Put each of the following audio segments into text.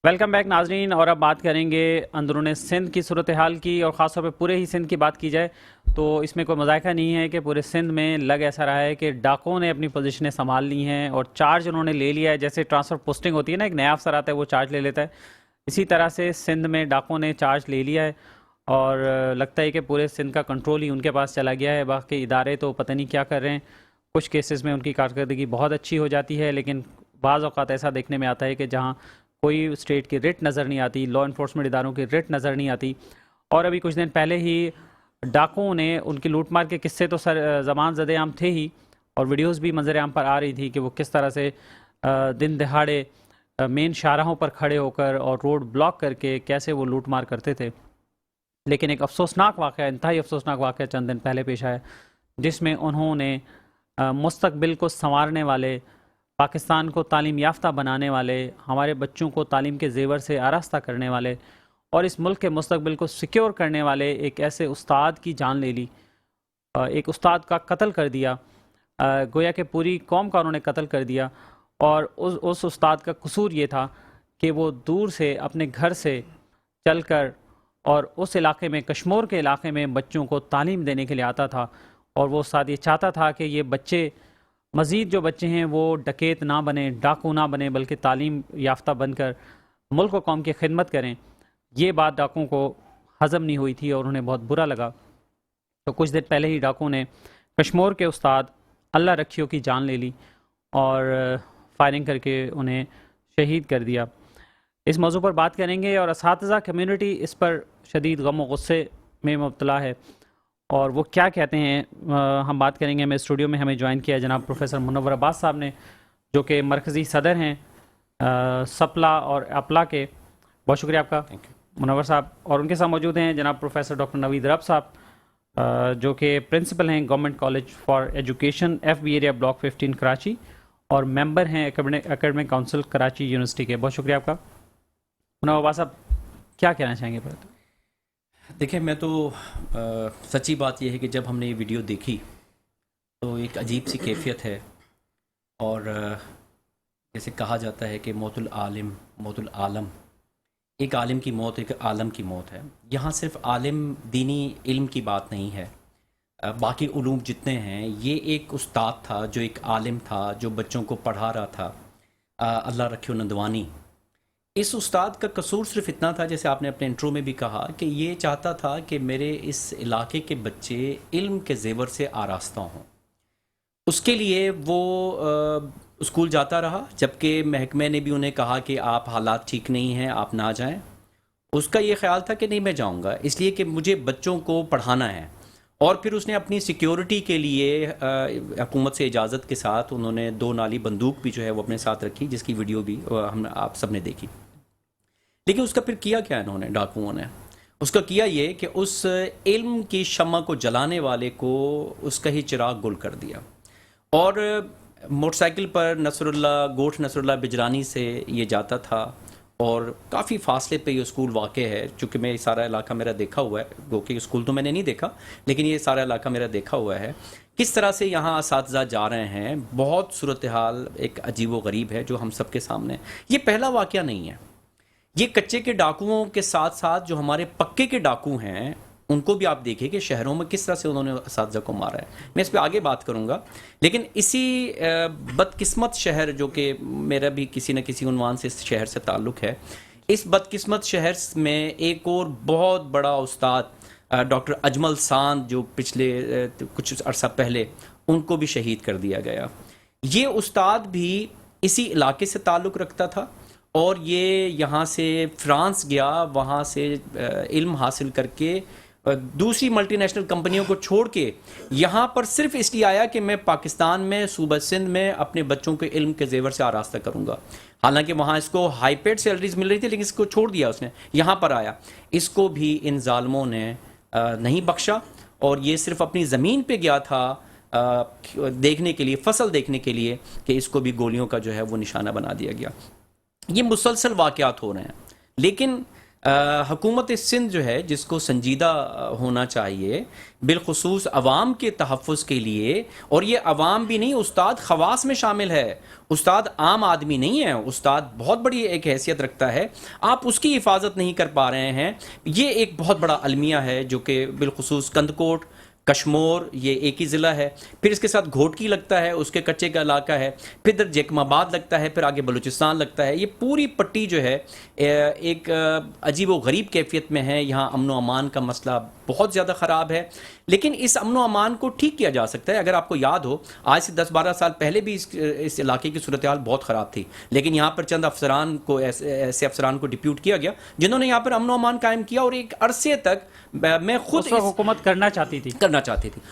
Welcome back ناظرین، اور اب بات کریں گے اندرون سندھ کی صورتحال کی، اور خاص طور پہ پورے ہی سندھ کی بات کی جائے تو اس میں کوئی مذائقہ نہیں ہے کہ پورے سندھ میں لگ ایسا رہا ہے کہ ڈاکوؤں نے اپنی پوزیشنیں سنبھال لی ہیں اور چارج انہوں نے لے لیا ہے. جیسے ٹرانسفر پوسٹنگ ہوتی ہے نا، ایک نیا افسر آتا ہے وہ چارج لے لیتا ہے، اسی طرح سے سندھ میں ڈاکوؤں نے چارج لے لیا ہے اور لگتا ہے کہ پورے سندھ کا کنٹرول ہی ان کے پاس چلا گیا ہے. باقی ادارے تو پتہ نہیں کیا کر رہے ہیں. کچھ کیسز میں ان کی کارکردگی بہت اچھی ہو جاتی ہے، لیکن بعض اوقات ایسا دیکھنے میں آتا ہے کہ جہاں کوئی اسٹیٹ کی رٹ نظر نہیں آتی، لا انفورسمنٹ اداروں کی رٹ نظر نہیں آتی. اور ابھی کچھ دن پہلے ہی ڈاکوؤں نے ان کی لوٹ مار کے قصے تو زبان زد عام تھے ہی، اور ویڈیوز بھی منظر عام پر آ رہی تھی کہ وہ کس طرح سے دن دہاڑے مین شاہراہوں پر کھڑے ہو کر اور روڈ بلاک کر کے کیسے وہ لوٹ مار کرتے تھے. لیکن ایک افسوسناک واقعہ، انتہائی افسوسناک واقعہ چند دن پہلے پیش آیا، جس میں انہوں نے مستقبل کو سنوارنے والے، پاکستان کو تعلیم یافتہ بنانے والے، ہمارے بچوں کو تعلیم کے زیور سے آراستہ کرنے والے اور اس ملک کے مستقبل کو سیکیور کرنے والے ایک ایسے استاد کی جان لے لی. ایک استاد کا قتل کر دیا، گویا کہ پوری قوم کا انہوں نے قتل کر دیا. اور اس استاد کا قصور یہ تھا کہ وہ دور سے اپنے گھر سے چل کر اور اس علاقے میں، کشمور کے علاقے میں بچوں کو تعلیم دینے کے لیے آتا تھا. اور وہ استاد یہ چاہتا تھا کہ یہ بچے، مزید جو بچے ہیں وہ ڈکیت نہ بنیں، ڈاکو نہ بنیں، بلکہ تعلیم یافتہ بن کر ملک و قوم کی خدمت کریں. یہ بات ڈاکوؤں کو ہضم نہیں ہوئی تھی اور انہیں بہت برا لگا. تو کچھ دن پہلے ہی ڈاکوؤں نے کشمور کے استاد اللہ رکھیو کی جان لے لی اور فائرنگ کر کے انہیں شہید کر دیا. اس موضوع پر بات کریں گے، اور اساتذہ کمیونٹی اس پر شدید غم و غصے میں مبتلا ہے اور وہ کیا کہتے ہیں ہم بات کریں گے. ہمیں اسٹوڈیو میں ہمیں جوائن کیا ہے جناب پروفیسر منور عباس صاحب نے، جو کہ مرکزی صدر ہیں سپلا اور اپلا کے. بہت شکریہ آپ کا منور صاحب. اور ان کے ساتھ موجود ہیں جناب پروفیسر ڈاکٹر نوید رب صاحب، جو کہ پرنسپل ہیں government college for education F B area block 15 Karachi, اور ممبر ہیں اکیڈمک کونسل کراچی یونیورسٹی کے. بہت شکریہ آپ کا. منور عباس صاحب، کیا کہنا چاہیں گے؟ دیکھیں، میں تو سچی بات یہ ہے کہ جب ہم نے یہ ویڈیو دیکھی تو ایک عجیب سی کیفیت ہے، اور جیسے کہا جاتا ہے کہ موت العالم موت العالم، ایک عالم کی موت ایک عالم کی موت ہے. یہاں صرف عالم دینی علم کی بات نہیں ہے، باقی علوم جتنے ہیں، یہ ایک استاد تھا جو ایک عالم تھا، جو بچوں کو پڑھا رہا تھا، اللہ رکھیو نندوانی. اس استاد کا قصور صرف اتنا تھا، جیسے آپ نے اپنے انٹرو میں بھی کہا، کہ یہ چاہتا تھا کہ میرے اس علاقے کے بچے علم کے زیور سے آراستہ ہوں. اس کے لیے وہ اسکول جاتا رہا، جبکہ محکمے نے بھی انہیں کہا کہ آپ حالات ٹھیک نہیں ہیں، آپ نہ جائیں. اس کا یہ خیال تھا کہ نہیں، میں جاؤں گا، اس لیے کہ مجھے بچوں کو پڑھانا ہے. اور پھر اس نے اپنی سیکیورٹی کے لیے حکومت سے اجازت کے ساتھ انہوں نے 2 نالی بندوق بھی جو ہے وہ اپنے ساتھ رکھی، جس کی ویڈیو بھی آپ سب نے دیکھی. لیکن اس کا پھر کیا کیا انہوں نے، ڈاکوؤں نے؟ اس کا کیا یہ کہ اس علم کی شمع کو جلانے والے کو اس کا ہی چراغ گل کر دیا. اور موٹر سائیکل پر گوٹھ نصر اللہ بجرانی سے یہ جاتا تھا، اور کافی فاصلے پہ یہ اسکول واقع ہے. چونکہ میں سارا علاقہ میرا دیکھا ہوا ہے، گو کہ اسکول تو میں نے نہیں دیکھا، لیکن یہ سارا علاقہ میرا دیکھا ہوا ہے. کس طرح سے یہاں اساتذہ جا رہے ہیں، بہت صورتحال ایک عجیب و غریب ہے جو ہم سب کے سامنے. یہ پہلا واقعہ نہیں ہے. یہ کچے کے ڈاکوؤں کے ساتھ ساتھ جو ہمارے پکے کے ڈاکو ہیں، ان کو بھی آپ دیکھیں کہ شہروں میں کس طرح سے انہوں نے اساتذہ کو مارا ہے. میں اس پہ آگے بات کروں گا، لیکن اسی بدقسمت شہر، جو کہ میرا بھی کسی نہ کسی عنوان سے اس شہر سے تعلق ہے، اس بدقسمت شہر میں ایک اور بہت بڑا استاد ڈاکٹر اجمل ساند، جو پچھلے کچھ عرصہ پہلے ان کو بھی شہید کر دیا گیا. یہ استاد بھی اسی علاقے سے تعلق رکھتا تھا، اور یہ یہاں سے فرانس گیا، وہاں سے علم حاصل کر کے دوسری ملٹی نیشنل کمپنیوں کو چھوڑ کے یہاں پر صرف اس لیے آیا کہ میں پاکستان میں صوبہ سندھ میں اپنے بچوں کے علم کے زیور سے آراستہ کروں گا. حالانکہ وہاں اس کو ہائی پیڈ سیلریز مل رہی تھی، لیکن اس کو چھوڑ دیا اس نے، یہاں پر آیا. اس کو بھی ان ظالموں نے نہیں بخشا، اور یہ صرف اپنی زمین پہ گیا تھا دیکھنے کے لیے، فصل دیکھنے کے لیے، کہ اس کو بھی گولیوں کا جو ہے وہ نشانہ بنا دیا گیا. یہ مسلسل واقعات ہو رہے ہیں. لیکن حکومت سندھ جو ہے جس کو سنجیدہ ہونا چاہیے بالخصوص عوام کے تحفظ کے لیے، اور یہ عوام بھی نہیں، استاد خواص میں شامل ہے، استاد عام آدمی نہیں ہے، استاد بہت بڑی ایک حیثیت رکھتا ہے، آپ اس کی حفاظت نہیں کر پا رہے ہیں۔ یہ ایک بہت بڑا المیہ ہے جو کہ بالخصوص کندکوٹ، کشمور یہ ایک ہی ضلع ہے، پھر اس کے ساتھ گھوٹکی لگتا ہے، اس کے کچے کا علاقہ ہے، پھر ادھر جیکم آباد لگتا ہے، پھر آگے بلوچستان لگتا ہے۔ یہ پوری پٹی جو ہے ایک عجیب و غریب کیفیت میں ہے۔ یہاں امن و امان کا مسئلہ بہت زیادہ خراب ہے، لیکن اس امن و امان کو ٹھیک کیا جا سکتا ہے۔ اگر آپ کو یاد ہو، آج سے 10-12 سال پہلے بھی اس علاقے کی صورتحال بہت خراب تھی، لیکن یہاں پر چند افسران کو ایسے افسران کو ڈپیوٹ کیا گیا جنہوں نے یہاں پر امن و امان قائم کیا، اور ایک عرصے تک میں خود اس وقت حکومت کرنا چاہتی تھی۔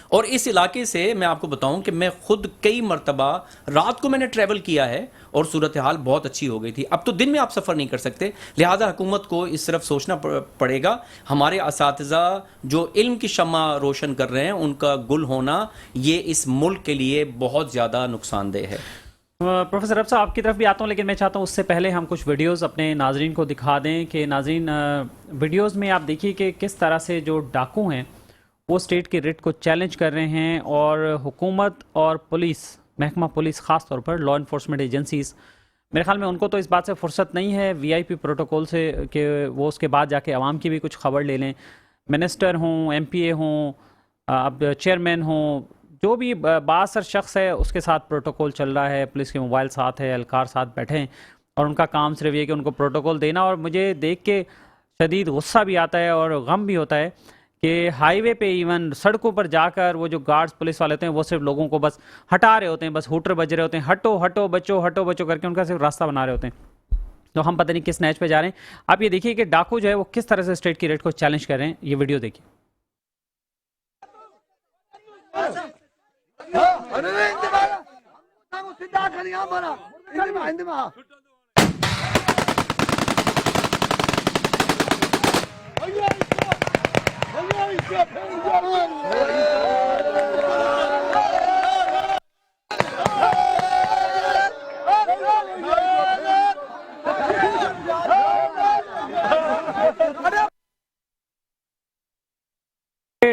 اور اس علاقے سے میں آپ کو بتاؤں کہ میں خود کئی مرتبہ رات کو میں نے ٹریول کیا ہے اور صورتحال بہت اچھی ہو گئی تھی۔ اب تو دن میں آپ سفر نہیں کر سکتے، لہذا حکومت کو اس طرف سوچنا پڑے گا۔ ہمارے اساتذہ جو علم کی شمع روشن کر رہے ہیں، ان کا گل ہونا یہ اس ملک کے لیے بہت زیادہ نقصان دہ ہے۔ پروفیسر رب صاحب آپ کی طرف بھی آتا ہوں، لیکن میں چاہتا ہوں اس سے پہلے ہم کچھ ویڈیوز اپنے ناظرین کو دکھا دیں کہ ناظرین ویڈیوز میں آپ دیکھیے کہ کس طرح سے جو ڈاکو ہیں وہ اسٹیٹ کی ریٹ کو چیلنج کر رہے ہیں، اور حکومت اور پولیس، محکمہ پولیس خاص طور پر لا انفورسمنٹ ایجنسیز، میرے خیال میں ان کو تو اس بات سے فرصت نہیں ہے وی آئی پی پروٹوکول سے کہ وہ اس کے بعد جا کے عوام کی بھی کچھ خبر لے لیں۔ منسٹر ہوں، ایم پی اے ہوں، اب چیئرمین ہوں، جو بھی بااثر شخص ہے اس کے ساتھ پروٹوکول چل رہا ہے، پولیس کے موبائل ساتھ ہے، اہلکار ساتھ بیٹھے ہیں، اور ان کا کام صرف یہ کہ ان کو پروٹوکول دینا۔ اور مجھے دیکھ کے شدید غصہ بھی آتا ہے اور غم بھی ہوتا ہے کہ ہائی وے پہ ایون سڑکوں پر جا کر وہ جو گارڈز پولیس والے ہوتے ہیں وہ صرف لوگوں کو بس ہٹا رہے ہوتے ہیں، بس ہوٹر بج رہے ہوتے ہیں، ہٹو ہٹو بچو، ہٹو بچو کر کے ان کا صرف راستہ بنا رہے ہوتے ہیں۔ تو ہم پتہ نہیں کس نیچ پہ جا رہے ہیں۔ آپ یہ دیکھیے کہ ڈاکو جو ہے وہ کس طرح سے اسٹیٹ کی ریٹ کو چیلنج کر رہے ہیں، یہ ویڈیو دیکھیے۔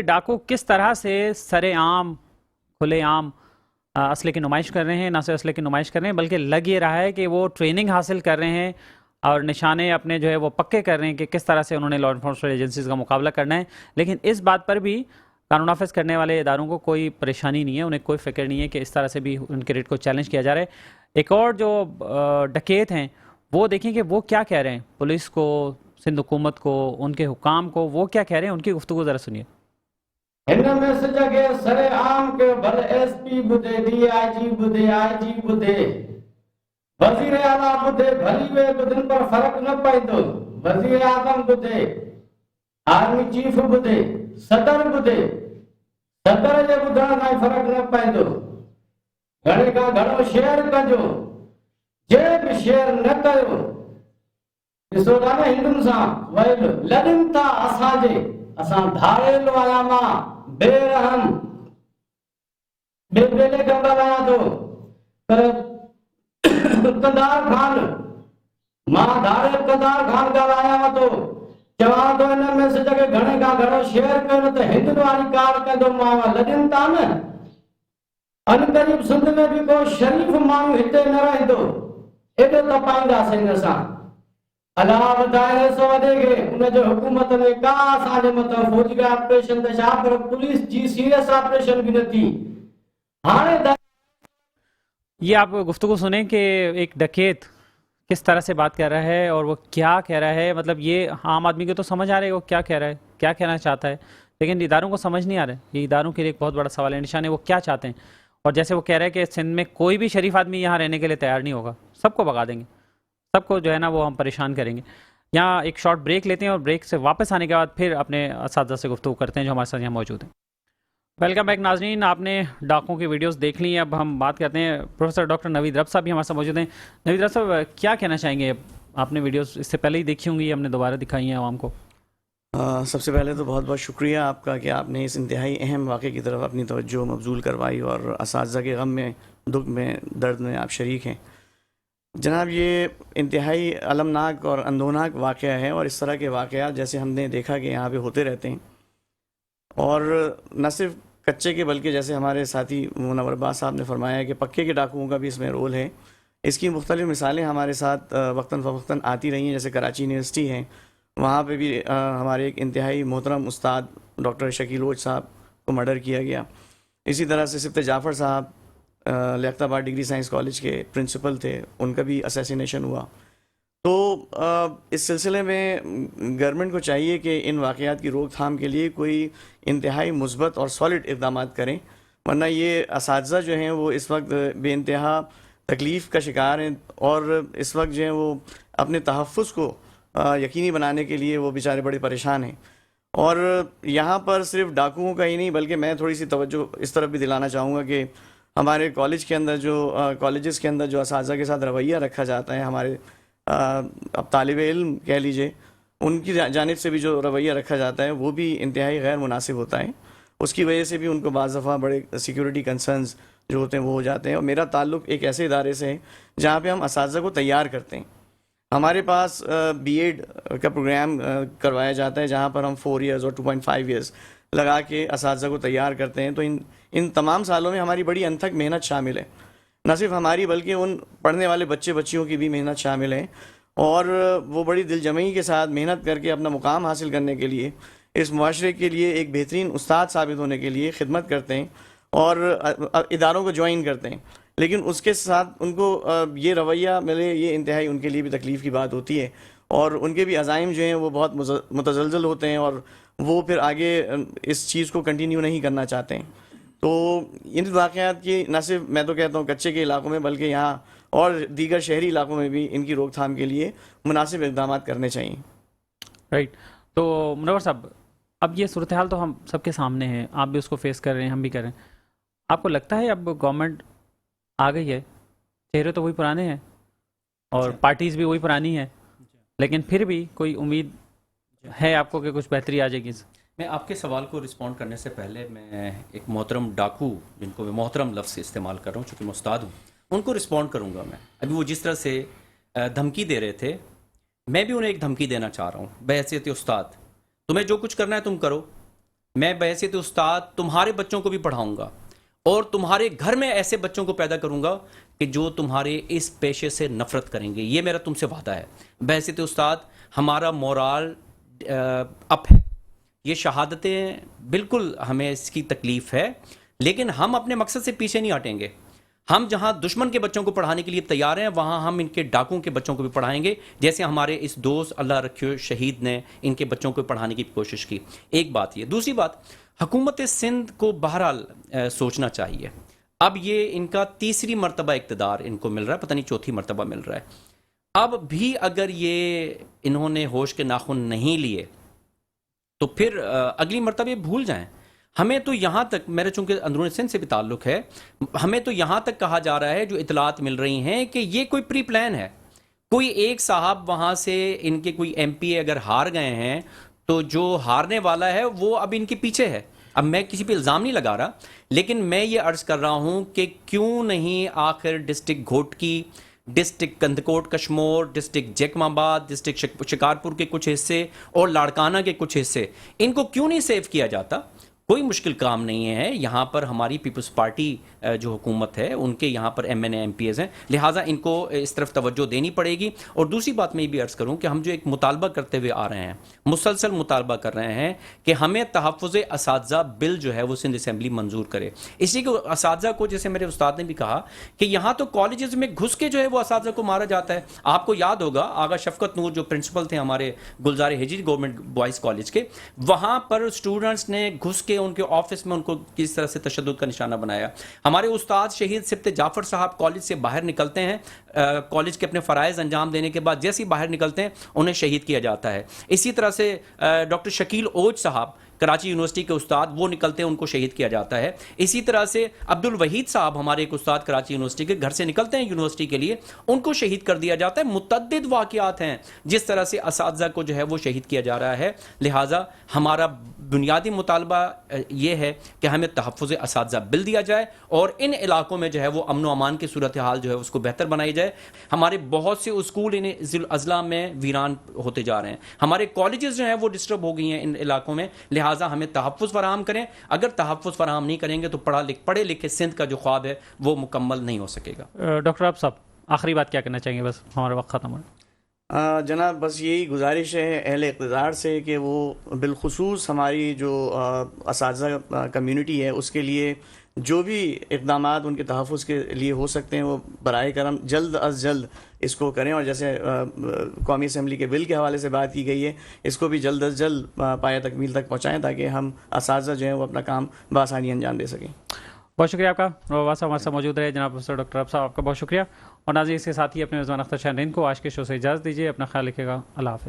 ڈاکو کس طرح سے سرے عام کھلے عام اسلحے کی نمائش کر رہے ہیں، نہ صرف اسلحے کی نمائش کر رہے ہیں بلکہ لگ یہ رہا ہے کہ وہ ٹریننگ حاصل کر رہے ہیں اور نشانے اپنے جو ہے وہ پکے کر رہے ہیں کہ کس طرح سے انہوں نے لا انفورسمنٹ ایجنسیز کا مقابلہ کرنا ہے۔ لیکن اس بات پر بھی قانون نافذ کرنے والے اداروں کو کوئی پریشانی نہیں ہے، انہیں کوئی فکر نہیں ہے کہ اس طرح سے بھی ان کے ریٹ کو چیلنج کیا جا رہا ہے۔ ایک اور جو ڈکیت ہیں وہ دیکھیں کہ وہ کیا کہہ رہے ہیں پولیس کو، سندھ حکومت کو، ان کے حکام کو، وہ کیا کہہ رہے ہیں، ان کی گفتگو ذرا سنیے۔ ان میں سے جگہ سر عام کے بھل ایس پی بدے، ڈی آئی جی بدے، آئی جی بدے، وزیر اعلیٰ بدے، بھلی وے بدن پر فرق نہ پائدو، وزیر اعظم بدے، آرمی چیف بدے، صدر بدے، صدر جے بدھن نہ فرق نہ پائدو، گھڑے کا گھڑو شیئر کجو، جے بھی شیئر نہ کیو، ڈسو تھا نا ہندن سا ویل لڑن تھا اساجے، اسان دھاڑیل وایا ماں بے رحم بے بیلے گنگا لایا تو پر قدار خان ماں دھاڑے قدار خان کا لایا ماں تو جواب تو انہیں میں سے جگہ گھنے کا گھڑو شیئر کرنے تو ہندن والی کار کا دو ماں لڑن تھا نا ان قریب سندھ میں بھی کوئی شریف مانو ہتے نہ رہے دو ایڈو تو پائنگا سنگ سان اللہ بدائے سو دے گے انہیں جو حکومت نے کہا ساڑھے مطلب فوجی کا آپریشن دشا پر پولیس جی سیریس آپریشن بھی نتی۔ یہ آپ گفتگو سنیں کہ ایک ڈکیت کس طرح سے بات کر رہا ہے اور وہ کیا کہہ رہا ہے، مطلب یہ عام آدمی کو تو سمجھ آ رہا ہے وہ کیا کہہ رہا ہے، کیا کہنا چاہتا ہے، لیکن اداروں کو سمجھ نہیں آ رہا ہے۔ یہ اداروں کے لیے ایک بہت بڑا سوال ہے نشان ہے، وہ کیا چاہتے ہیں۔ اور جیسے وہ کہہ رہے ہیں کہ سندھ میں کوئی بھی شریف آدمی یہاں رہنے کے لیے تیار نہیں ہوگا، سب کو بھگا دیں گے، سب کو جو ہے نا وہ ہم پریشان کریں گے۔ یہاں ایک شارٹ بریک لیتے ہیں اور بریک سے واپس آنے کے بعد پھر اپنے اساتذہ سے گفتگو کرتے ہیں جو ہمارے ساتھ یہاں موجود ہیں۔ ویلکم بیک ناظرین، آپ نے ڈاکوں کی ویڈیوز دیکھ لی ہیں، اب ہم بات کرتے ہیں پروفیسر ڈاکٹر نوید رب صاحب بھی ہمارے ساتھ موجود ہیں۔ نوید رب صاحب کیا کہنا چاہیں گے؟ آپ نے ویڈیوز اس سے پہلے ہی دیکھی ہوں گی، ہم نے دوبارہ دکھائی ہیں عوام کو۔ سب سے پہلے تو بہت بہت شکریہ آپ کا کہ آپ نے اس انتہائی اہم واقعے کی طرف اپنی توجہ مبذول کروائی اور اساتذہ کے غم میں، دکھ میں، درد میں آپ شریک ہیں۔ جناب یہ انتہائی المناک اور اندوناک واقعہ ہے، اور اس طرح کے واقعات جیسے ہم نے دیکھا کہ یہاں پہ ہوتے رہتے ہیں، اور نہ صرف کچے کے بلکہ جیسے ہمارے ساتھی منور عباس صاحب نے فرمایا کہ پکے کے ڈاکوؤں کا بھی اس میں رول ہے۔ اس کی مختلف مثالیں ہمارے ساتھ وقتاً فوقتاً آتی رہی ہیں، جیسے کراچی یونیورسٹی ہے، وہاں پہ بھی ہمارے ایک انتہائی محترم استاد ڈاکٹر شکیل اوج صاحب کو مرڈر کیا گیا۔ اسی طرح سے سبت جعفر صاحب لیاقت آباد ڈگری سائنس کالج کے پرنسپل تھے، ان کا بھی اسیسینیشن ہوا۔ تو اس سلسلے میں گورنمنٹ کو چاہیے کہ ان واقعات کی روک تھام کے لیے کوئی انتہائی مثبت اور سالڈ اقدامات کریں، ورنہ یہ اساتذہ جو ہیں وہ اس وقت بے انتہا تکلیف کا شکار ہیں، اور اس وقت جو ہیں وہ اپنے تحفظ کو یقینی بنانے کے لیے وہ بیچارے بڑے پریشان ہیں۔ اور یہاں پر صرف ڈاکوؤں کا ہی نہیں بلکہ میں تھوڑی سی توجہ اس طرف بھی دلانا چاہوں گا کہ ہمارے کالجز کے اندر جو اساتذہ کے ساتھ رویہ رکھا جاتا ہے، ہمارے اب طالب علم کہہ لیجئے، ان کی جانب سے بھی جو رویہ رکھا جاتا ہے وہ بھی انتہائی غیر مناسب ہوتا ہے۔ اس کی وجہ سے بھی ان کو بعض دفعہ بڑے سیکیورٹی کنسرنز جو ہوتے ہیں وہ ہو جاتے ہیں۔ اور میرا تعلق ایک ایسے ادارے سے ہے جہاں پہ ہم اساتذہ کو تیار کرتے ہیں۔ ہمارے پاس بی ایڈ کا پروگرام کروایا جاتا ہے جہاں پر ہم 4 ایئرز اور 2.5 ایئرز لگا کے اساتذہ کو تیار کرتے ہیں۔ تو ان تمام سالوں میں ہماری بڑی انتھک محنت شامل ہے، نہ صرف ہماری بلکہ ان پڑھنے والے بچے بچیوں کی بھی محنت شامل ہے، اور وہ بڑی دل جمعی کے ساتھ محنت کر کے اپنا مقام حاصل کرنے کے لیے، اس معاشرے کے لیے ایک بہترین استاد ثابت ہونے کے لیے خدمت کرتے ہیں اور اداروں کو جوائن کرتے ہیں۔ لیکن اس کے ساتھ ان کو یہ رویہ ملے، یہ انتہائی ان کے لیے بھی تکلیف کی بات ہوتی ہے، اور ان کے بھی عزائم جو ہیں وہ بہت متزلزل ہوتے ہیں، اور وہ پھر آگے اس چیز کو کنٹینیو نہیں کرنا چاہتے ہیں۔ تو ان واقعات کی نہ صرف میں تو کہتا ہوں کچے کے علاقوں میں بلکہ یہاں اور دیگر شہری علاقوں میں بھی ان کی روک تھام کے لیے مناسب اقدامات کرنے چاہیے۔ رائٹ۔ تو منور صاحب، اب یہ صورتحال تو ہم سب کے سامنے ہے، آپ بھی اس کو فیس کر رہے ہیں، ہم بھی کر رہے ہیں۔ آپ کو لگتا ہے اب گورنمنٹ آ گئی ہے، چہرے تو وہی پرانے ہیں اور پارٹیز بھی وہی پرانی ہیں، لیکن پھر بھی کوئی امید ہے آپ کو کہ کچھ بہتری آ جائے گی؟ میں آپ کے سوال کو رسپونڈ کرنے سے پہلے میں ایک محترم ڈاکو، جن کو میں محترم لفظ سے استعمال کر رہا ہوں چونکہ میں استاد ہوں، ان کو رسپونڈ کروں گا۔ میں ابھی وہ جس طرح سے دھمکی دے رہے تھے، میں بھی انہیں ایک دھمکی دینا چاہ رہا ہوں بحیثیت استاد۔ تمہیں جو کچھ کرنا ہے تم کرو، میں بحیثیت استاد تمہارے بچوں کو بھی پڑھاؤں گا، اور تمہارے گھر میں ایسے بچوں کو پیدا کروں گا کہ جو تمہارے اس پیشے سے نفرت کریں گے۔ یہ میرا تم سے وعدہ ہے۔ بحیثیت استاد ہمارا مورال اپ ہے۔ یہ شہادتیں بالکل ہمیں اس کی تکلیف ہے، لیکن ہم اپنے مقصد سے پیچھے نہیں ہٹیں گے۔ ہم جہاں دشمن کے بچوں کو پڑھانے کے لیے تیار ہیں، وہاں ہم ان کے ڈاکوں کے بچوں کو بھی پڑھائیں گے، جیسے ہمارے اس دوست اللہ رکھیو شہید نے ان کے بچوں کو پڑھانے کی کوشش کی۔ ایک بات یہ۔ دوسری بات، حکومت سندھ کو بہرحال سوچنا چاہیے۔ اب یہ ان کا تیسری مرتبہ اقتدار ان کو مل رہا ہے، پتہ نہیں چوتھی مرتبہ مل رہا ہے۔ اب بھی اگر یہ انہوں نے ہوش کے ناخن نہیں لیے تو پھر اگلی مرتبہ بھول جائیں۔ ہمیں تو یہاں تک، میرے چونکہ اندرون سندھ سے بھی تعلق ہے، ہمیں تو یہاں تک کہا جا رہا ہے، جو اطلاعات مل رہی ہیں، کہ یہ کوئی پری پلان ہے۔ کوئی ایک صاحب وہاں سے ان کے کوئی ایم پی اگر ہار گئے ہیں تو جو ہارنے والا ہے وہ اب ان کے پیچھے ہے۔ اب میں کسی پہ الزام نہیں لگا رہا، لیکن میں یہ عرض کر رہا ہوں کہ کیوں نہیں آخر district Ghotki, district Kandhkot Kashmore, district Jacobabad, district Shikarpur کے کچھ حصے اور لاڑکانہ کے کچھ حصے، ان کو کیوں نہیں سیو کیا جاتا؟ کوئی مشکل کام نہیں ہے۔ یہاں پر ہماری پیپلز پارٹی جو حکومت ہے، ان کے یہاں پر M N A M P As ہیں، لہٰذا ان کو اس طرف توجہ دینی پڑے گی۔ اور دوسری بات میں یہ بھی عرض کروں کہ ہم جو ایک مطالبہ کرتے ہوئے آ رہے ہیں، مسلسل مطالبہ کر رہے ہیں کہ ہمیں تحفظ اساتذہ بل جو ہے وہ سندھ اسمبلی منظور کرے۔ اسی کو اساتذہ کو، جیسے میرے استاد نے بھی کہا کہ یہاں تو کالجز میں گھس کے جو ہے وہ اساتذہ کو مارا جاتا ہے۔ آپ کو یاد ہوگا آغا شفقت نور جو پرنسپل تھے ہمارے گلزار ہجری گورنمنٹ بوائز کالج کے، وہاں پر اسٹوڈنٹس نے گھس کے ان کے آفس میں ان کو کس طرح سے تشدد کا نشانہ بنایا۔ ہمارے استاد شہید سبت جعفر صاحب کالج سے باہر نکلتے ہیں، کالج کے اپنے فرائض انجام دینے کے بعد جیسے ہی باہر نکلتے ہیں انہیں شہید کیا جاتا ہے۔ اسی طرح سے ڈاکٹر شکیل اوج صاحب کراچی یونیورسٹی کے استاد وہ نکلتے ہیں ان کو شہید کیا جاتا ہے. اسی طرح سے عبد الوحید صاحب ہمارے ایک استاد کراچی یونیورسٹی کے گھر سے نکلتے ہیں یونیورسٹی کے لیے, ان کو شہید کر دیا جاتا ہے. متعدد واقعات ہیں جس طرح سے اساتذہ کو جو ہے وہ شہید کیا جا رہا ہے. لہٰذا ہمارا بنیادی مطالبہ یہ ہے کہ ہمیں تحفظ اساتذہ بل دیا جائے اور ان علاقوں میں جو ہے وہ امن و امان کی صورتحال جو ہے اس کو بہتر بنائی جائے. ہمارے بہت سے اسکول ان اضلاع میں ویران ہوتے جا رہے ہیں, ہمارے کالجز جو ہیں وہ ڈسٹرب ہو گئی ہیں ان علاقوں میں. لہٰذا ہمیں تحفظ فراہم کریں. اگر تحفظ فراہم نہیں کریں گے تو پڑھے لکھے سندھ کا جو خواب ہے وہ مکمل نہیں ہو سکے گا. ڈاکٹر عابد صاحب آخری بات کیا کرنا چاہیں گے؟ بس ہمارا وقت ختم ہو. جناب بس یہی گزارش ہے اہل اقتدار سے کہ وہ بالخصوص ہماری جو اساتذہ کمیونٹی ہے اس کے لیے جو بھی اقدامات ان کے تحفظ کے لیے ہو سکتے ہیں وہ برائے کرم جلد از جلد اس کو کریں. اور جیسے قومی اسمبلی کے بل کے حوالے سے بات کی گئی ہے, اس کو بھی جلد از جلد پایہ تکمیل تک پہنچائیں تاکہ ہم اساتذہ جو ہیں وہ اپنا کام بآسانی انجام دے سکیں. بہت شکریہ آپ کا. نواب صاحب ہمارے ساتھ موجود رہے. جناب پروفیسر ڈاکٹر عابد صاحب آپ کا بہت شکریہ. اور ناظرین اس کے ساتھ ہی اپنے میزبان اختر شاہین کو آج کے شو سے اجازت دیجیے. اپنا خیال رکھیے گا. اللہ حافظ.